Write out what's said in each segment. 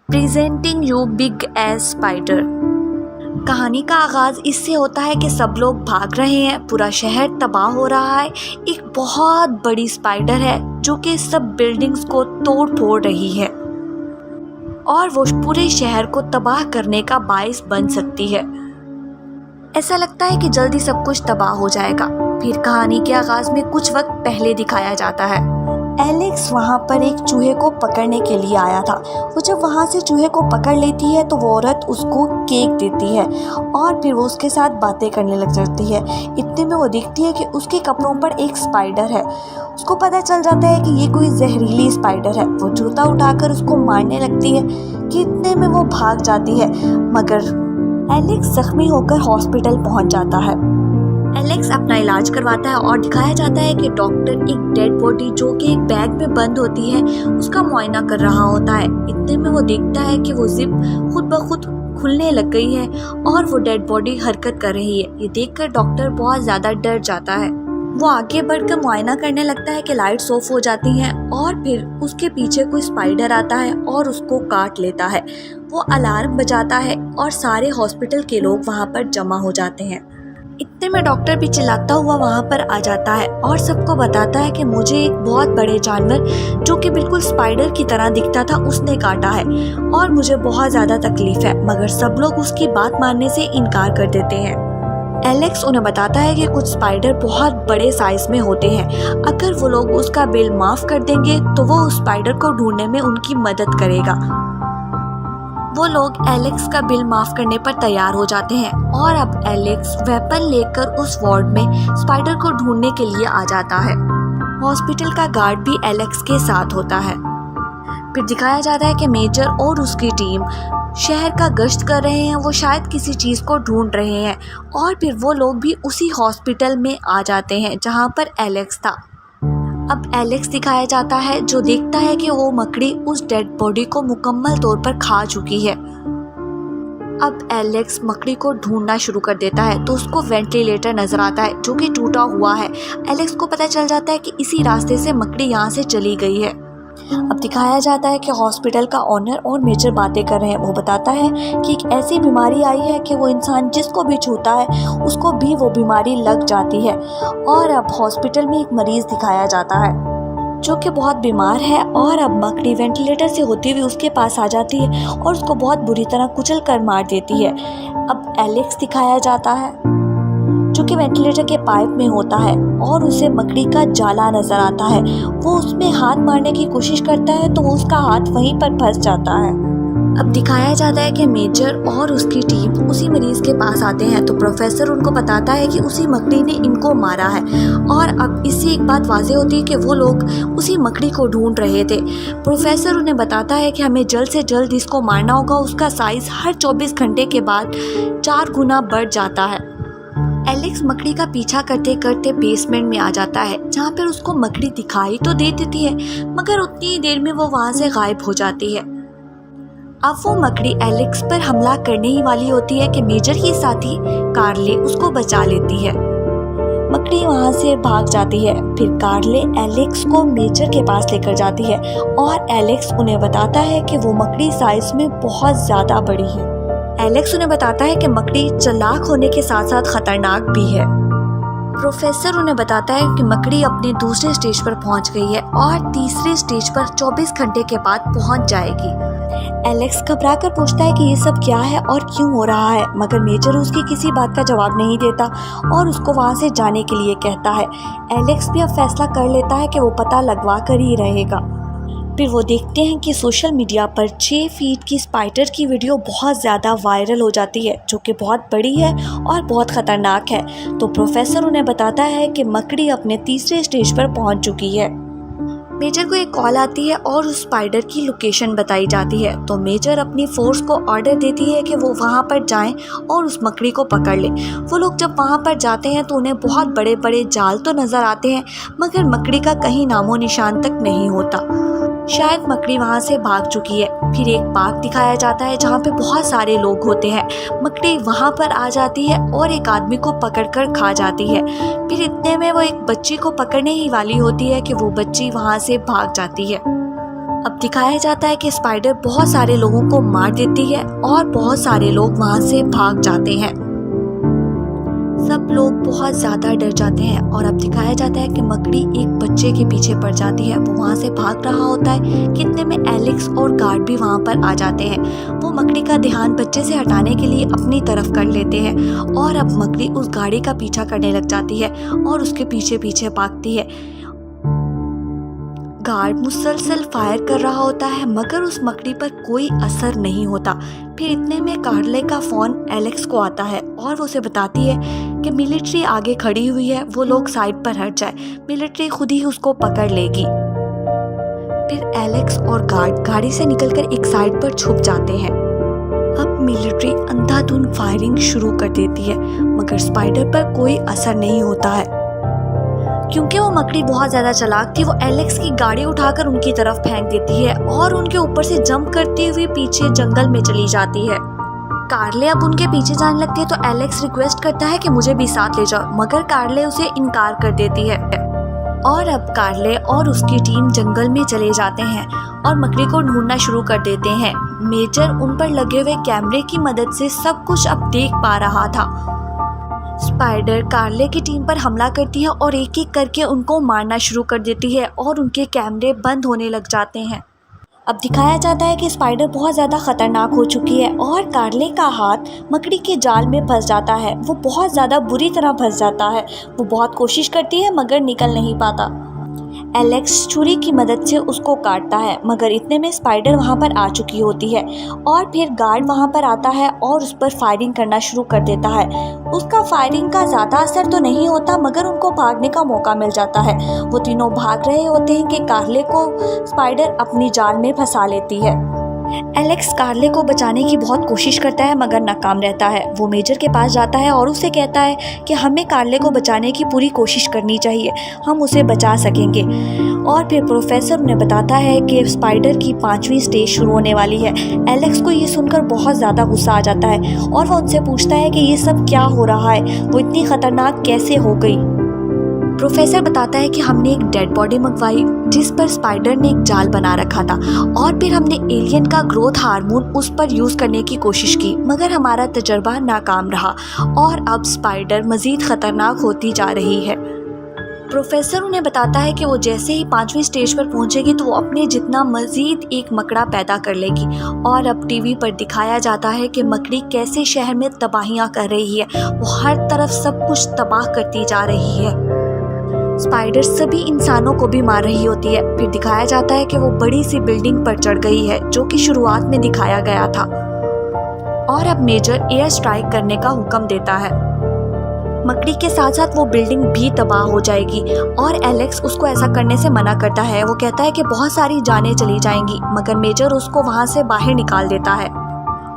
Presenting you big age spider. कहानी का आगाज़ इससे होता है कि सब लोग भाग रहे हैं, पूरा शहर तबाह हो रहा है। एक बहुत बड़ी स्पाइडर है जो कि सब बिल्डिंग्स को तोड़ फोड़ रही है और वो पूरे शहर को तबाह करने का बाइस बन सकती है। ऐसा लगता है कि जल्दी सब कुछ तबाह हो जाएगा। फिर कहानी के आगाज़ में कुछ वक्त पहले दिखाया जाता है। एलेक्स वहाँ पर एक चूहे को पकड़ने के लिए आया था। वो जब वहाँ से चूहे को पकड़ लेती है तो वो औरत उसको केक देती है और फिर वो उसके साथ बातें करने लग जाती है। इतने में वो देखती है कि उसके कपड़ों पर एक स्पाइडर है। उसको पता चल जाता है कि ये कोई जहरीली स्पाइडर है। वो जूता उठाकर उसको मारने लगती है कि इतने में वो भाग जाती है, मगर एलेक्स जख्मी होकर हॉस्पिटल पहुँच जाता है। एलेक्स अपना इलाज करवाता है और दिखाया जाता है कि डॉक्टर एक डेड बॉडी जो कि एक बैग में बंद होती है उसका मुआयना कर रहा होता है। इतने में वो देखता है कि वो जिप खुद ब खुद खुलने लग गई है और वो डेड बॉडी हरकत कर रही है। ये देखकर डॉक्टर बहुत ज़्यादा डर जाता है। वो आगे बढ़कर मुआयना करने लगता है कि लाइट्स ऑफ हो जाती हैं और फिर उसके पीछे कोई स्पाइडर आता है और उसको काट लेता है। वो अलार्म बजाता है और सारे हॉस्पिटल के लोग वहाँ पर जमा हो जाते हैं। इतने में डॉक्टर भी चिल्लाता हुआ वहाँ पर आ जाता है और सबको बताता है कि मुझे एक बहुत बड़े जानवर जो कि बिल्कुल स्पाइडर की तरह दिखता था उसने काटा है और मुझे बहुत ज़्यादा तकलीफ है, मगर सब लोग उसकी बात मानने से इनकार कर देते हैं। एलेक्स उन्हें बताता है कि कुछ स्पाइडर बहुत बड़े साइज में होते हैं। अगर वो लोग उसका बिल माफ़ कर देंगे तो वो उस स्पाइडर को ढूंढने में उनकी मदद करेगा। वो लोग एलेक्स का बिल माफ करने पर तैयार हो जाते हैं और अब एलेक्स वेपन लेकर उस वार्ड में स्पाइडर को ढूंढने के लिए आ जाता है। हॉस्पिटल का गार्ड भी एलेक्स के साथ होता है। फिर दिखाया जाता है कि मेजर और उसकी टीम शहर का गश्त कर रहे हैं। वो शायद किसी चीज़ को ढूंढ रहे हैं और फिर वो लोग भी उसी हॉस्पिटल में आ जाते हैं जहाँ पर एलेक्स था। अब एलेक्स दिखाया जाता है जो देखता है कि वो मकड़ी उस डेड बॉडी को मुकम्मल तौर पर खा चुकी है। अब एलेक्स मकड़ी को ढूंढना शुरू कर देता है तो उसको वेंटिलेटर नजर आता है जो कि टूटा हुआ है। एलेक्स को पता चल जाता है कि इसी रास्ते से मकड़ी यहाँ से चली गई है। अब दिखाया जाता है कि हॉस्पिटल का ऑनर और मेजर बातें कर रहे हैं। वो बताता है कि एक ऐसी बीमारी आई है कि वो इंसान जिसको भी छूता है उसको भी वो बीमारी लग जाती है। और अब हॉस्पिटल में एक मरीज दिखाया जाता है जो कि बहुत बीमार है और अब मकड़ी वेंटिलेटर से होती हुई उसके पास आ जाती है और उसको बहुत बुरी तरह कुचल कर मार देती है। अब एलेक्स दिखाया जाता है जो कि वेंटिलेटर के पाइप में होता है और उसे मकड़ी का जाला नजर आता है। वो उसमें हाथ मारने की कोशिश करता है तो उसका हाथ वहीं पर फंस जाता है। अब दिखाया जाता है कि मेजर और उसकी टीम उसी मरीज के पास आते हैं तो प्रोफेसर उनको बताता है कि उसी मकड़ी ने इनको मारा है। और अब इससे एक बात वाज़ेह होती है कि वो लोग उसी मकड़ी को ढूंढ रहे थे। प्रोफेसर उन्हें बताता है कि हमें जल्द से जल्द इसको मारना होगा। उसका साइज़ हर 24 घंटे के बाद 4 गुना बढ़ जाता है। एलेक्स मकड़ी का पीछा करते करते बेसमेंट में आ जाता है जहाँ पर उसको मकड़ी दिखाई तो दे देती है, मगर उतनी ही देर में वो वहाँ से गायब हो जाती है। अब वो मकड़ी एलेक्स पर हमला करने ही वाली होती है कि मेजर की साथी कार्ले उसको बचा लेती है। मकड़ी वहाँ से भाग जाती है। फिर कार्ले एलेक्स को मेजर के पास लेकर जाती है और एलेक्स उन्हें बताता है कि वो मकड़ी साइज में बहुत ज़्यादा बड़ी है। एलेक्स उन्हें बताता है कि मकड़ी चालाक होने के साथ साथ खतरनाक भी है। प्रोफेसर उन्हें बताता है कि मकड़ी अपने दूसरे स्टेज पर पहुंच गई है और तीसरे स्टेज पर 24 घंटे के बाद पहुंच जाएगी। एलेक्स घबराकर पूछता है कि ये सब क्या है और क्यों हो रहा है, मगर मेजर उसकी किसी बात का जवाब नहीं देता और उसको वहां से जाने के लिए कहता है। एलेक्स भी अब फैसला कर लेता है कि वो पता लगवा कर ही रहेगा। फिर वो देखते हैं कि सोशल मीडिया पर 6 फीट की स्पाइडर की वीडियो बहुत ज़्यादा वायरल हो जाती है जो कि बहुत बड़ी है और बहुत ख़तरनाक है। तो प्रोफेसर उन्हें बताता है कि मकड़ी अपने तीसरे स्टेज पर पहुंच चुकी है। मेजर को एक कॉल आती है और उस स्पाइडर की लोकेशन बताई जाती है तो मेजर अपनी फोर्स को ऑर्डर देती है कि वो वहाँ पर जाएं और उस मकड़ी को पकड़ लें। वो लोग जब वहाँ पर जाते हैं तो उन्हें बहुत बड़े बड़े जाल तो नज़र आते हैं, मगर मकड़ी का कहीं नामो निशान तक नहीं होता। शायद मकड़ी वहाँ से भाग चुकी है। फिर एक पार्क दिखाया जाता है जहाँ पे बहुत सारे लोग होते हैं। मकड़ी वहाँ पर आ जाती है और एक आदमी को पकड़कर खा जाती है। फिर इतने में वो एक बच्ची को पकड़ने ही वाली होती है कि वो बच्ची वहाँ से भाग जाती है। अब दिखाया जाता है कि स्पाइडर बहुत सारे लोगों को मार देती है और बहुत सारे लोग वहाँ से भाग जाते हैं। सब लोग बहुत ज़्यादा डर जाते हैं और अब दिखाया जाता है कि मकड़ी एक बच्चे के पीछे पड़ जाती है। वो वहाँ से भाग रहा होता है कि इतने में एलेक्स और गार्ड भी वहाँ पर आ जाते हैं। वो मकड़ी का ध्यान बच्चे से हटाने के लिए अपनी तरफ कर लेते हैं और अब मकड़ी उस गाड़ी का पीछा करने लग जाती है और उसके पीछे पीछे भागती है। गार्ड मुसलसल फायर कर रहा होता है मगर उस मकड़ी पर कोई असर नहीं होता। फिर इतने में कार्ले का फ़ोन एलेक्स को आता है और वो उसे बताती है कि मिलिट्री आगे खड़ी हुई है, वो लोग साइड पर हट जाए, मिलिट्री खुद ही उसको पकड़ लेगी। फिर एलेक्स और गार्ड गाड़ी से निकलकर एक साइड पर छुप जाते हैं। अब मिलिट्री अंधाधुंध फायरिंग शुरू कर देती है मगर स्पाइडर पर कोई असर नहीं होता है। क्योंकि वो मकड़ी बहुत ज़्यादा चालाक थी, वो एलेक्स की गाड़ी उठाकर उनकी तरफ फेंक देती है और उनके ऊपर से जंप करती हुई पीछे जंगल में चली जाती है। कार्ले अब उनके पीछे जाने लगती है तो एलेक्स रिक्वेस्ट करता है कि मुझे भी साथ ले जाओ मगर कार्ले उसे इनकार कर देती है। और अब कार्ले और उसकी टीम जंगल में चले जाते हैं और मकड़ी को ढूंढना शुरू कर देते हैं। मेजर उन पर लगे हुए कैमरे की मदद से सब कुछ अब देख पा रहा था। स्पाइडर कार्ले की टीम पर हमला करती है और एक एक करके उनको मारना शुरू कर देती है और उनके कैमरे बंद होने लग जाते हैं। अब दिखाया जाता है कि स्पाइडर बहुत ज़्यादा खतरनाक हो चुकी है और कार्ले का हाथ मकड़ी के जाल में फंस जाता है। वो बहुत ज़्यादा बुरी तरह फंस जाता है। वो बहुत कोशिश करती है मगर निकल नहीं पाता। एलेक्स छुरी की मदद से उसको काटता है मगर इतने में स्पाइडर वहाँ पर आ चुकी होती है और फिर गार्ड वहाँ पर आता है और उस पर फायरिंग करना शुरू कर देता है। उसका फायरिंग का ज़्यादा असर तो नहीं होता मगर उनको भागने का मौका मिल जाता है। वो तीनों भाग रहे होते हैं कि कार्ले को स्पाइडर अपनी जाल में फंसा लेती है। एलेक्स कार्ले को बचाने की बहुत कोशिश करता है मगर नाकाम रहता है। वो मेजर के पास जाता है और उससे कहता है कि हमें कार्ले को बचाने की पूरी कोशिश करनी चाहिए, हम उसे बचा सकेंगे। और फिर प्रोफेसर उन्हें बताता है कि स्पाइडर की 5वीं स्टेज शुरू होने वाली है। एलेक्स को ये सुनकर बहुत ज़्यादा गुस्सा आ जाता है और वो उनसे पूछता है कि ये सब क्या हो रहा है, वो इतनी खतरनाक कैसे हो गई। प्रोफेसर बताता है कि हमने एक डेड बॉडी मंगवाई जिस पर स्पाइडर ने एक जाल बना रखा था और फिर हमने एलियन का ग्रोथ हार्मोन उस पर यूज़ करने की कोशिश की मगर हमारा तजर्बा नाकाम रहा और अब स्पाइडर मज़ीद ख़तरनाक होती जा रही है। प्रोफेसर उन्हें बताता है कि वो जैसे ही 5वीं स्टेज पर पहुंचेगी तो वो अपने जितना मज़ीद एक मकड़ा पैदा कर लेगी। और अब टीवी पर दिखाया जाता है कि मकड़ी कैसे शहर में तबाहियाँ कर रही है, वो हर तरफ सब कुछ तबाह करती जा रही है। स्पाइडर सभी इंसानों को भी मार रही होती है। फिर दिखाया जाता है कि वो बड़ी सी बिल्डिंग पर चढ़ गई है जो कि शुरुआत में दिखाया गया था और अब मेजर एयर स्ट्राइक करने का हुक्म देता है। मकड़ी के साथ साथ वो बिल्डिंग भी तबाह हो जाएगी और एलेक्स उसको ऐसा करने से मना करता है। वो कहता है कि बहुत सारी जानें चली जाएंगी मगर मेजर उसको वहाँ से बाहर निकाल देता है।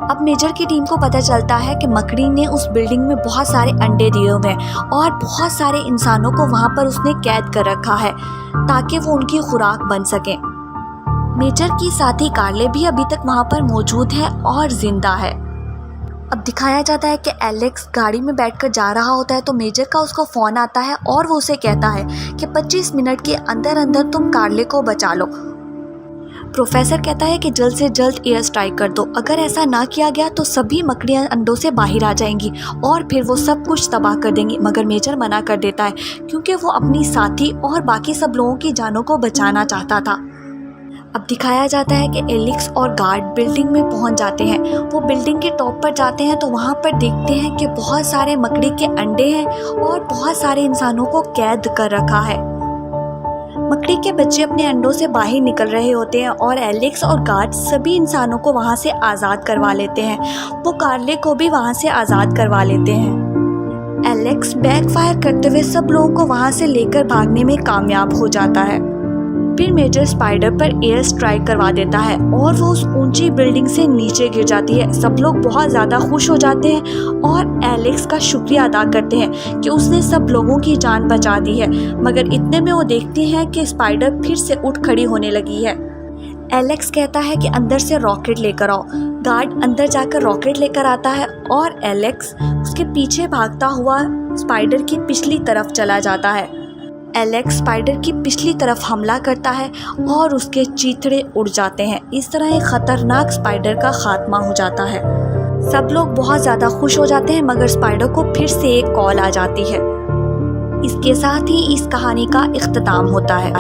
अब मेजर की टीम को पता चलता है कि मकड़ी ने उस बिल्डिंग में बहुत सारे अंडे दिए हुए हैं और बहुत सारे इंसानों को वहाँ पर उसने कैद कर रखा है ताकि वो उनकी खुराक बन सके। मेजर की साथी कार्ले भी अभी तक वहाँ पर मौजूद है और जिंदा है। अब दिखाया जाता है कि एलेक्स गाड़ी में बैठकर जा रहा होता है तो मेजर का उसको फ़ोन आता है और वो उसे कहता है कि 25 मिनट के अंदर अंदर तुम कार्ले को बचा लो। प्रोफेसर कहता है कि जल्द से जल्द एयर स्ट्राइक कर दो, अगर ऐसा ना किया गया तो सभी मकड़ियाँ अंडों से बाहर आ जाएंगी और फिर वो सब कुछ तबाह कर देंगी। मगर मेजर मना कर देता है क्योंकि वो अपनी साथी और बाकी सब लोगों की जानों को बचाना चाहता था। अब दिखाया जाता है कि एलेक्स और गार्ड बिल्डिंग में पहुंच जाते हैं। वो बिल्डिंग के टॉप पर जाते हैं तो वहां पर देखते हैं कि बहुत सारे मकड़ी के अंडे हैं और बहुत सारे इंसानों को कैद कर रखा है। मकड़ी के बच्चे अपने अंडों से बाहर निकल रहे होते हैं और एलेक्स और गार्ड सभी इंसानों को वहां से आज़ाद करवा लेते हैं। वो कार्ले को भी वहां से आज़ाद करवा लेते हैं। एलेक्स बैकफायर करते हुए सब लोगों को वहां से लेकर भागने में कामयाब हो जाता है। फिर मेजर स्पाइडर पर एयर स्ट्राइक करवा देता है और वो उस ऊंची बिल्डिंग से नीचे गिर जाती है। सब लोग बहुत ज़्यादा खुश हो जाते हैं और एलेक्स का शुक्रिया अदा करते हैं कि उसने सब लोगों की जान बचा दी है। मगर इतने में वो देखते हैं कि स्पाइडर फिर से उठ खड़ी होने लगी है। एलेक्स कहता है कि अंदर से रॉकेट लेकर आओ। गार्ड अंदर जाकर रॉकेट लेकर आता है और एलेक्स उसके पीछे भागता हुआ स्पाइडर की पिछली तरफ चला जाता है एलेक्स स्पाइडर की पिछली तरफ हमला करता है और उसके चीथड़े उड़ जाते हैं। इस तरह एक खतरनाक स्पाइडर का खात्मा हो जाता है। सब लोग बहुत ज़्यादा खुश हो जाते हैं, मगर स्पाइडर को फिर से एक कॉल आ जाती है। इसके साथ ही इस कहानी का इख्तिताम होता है।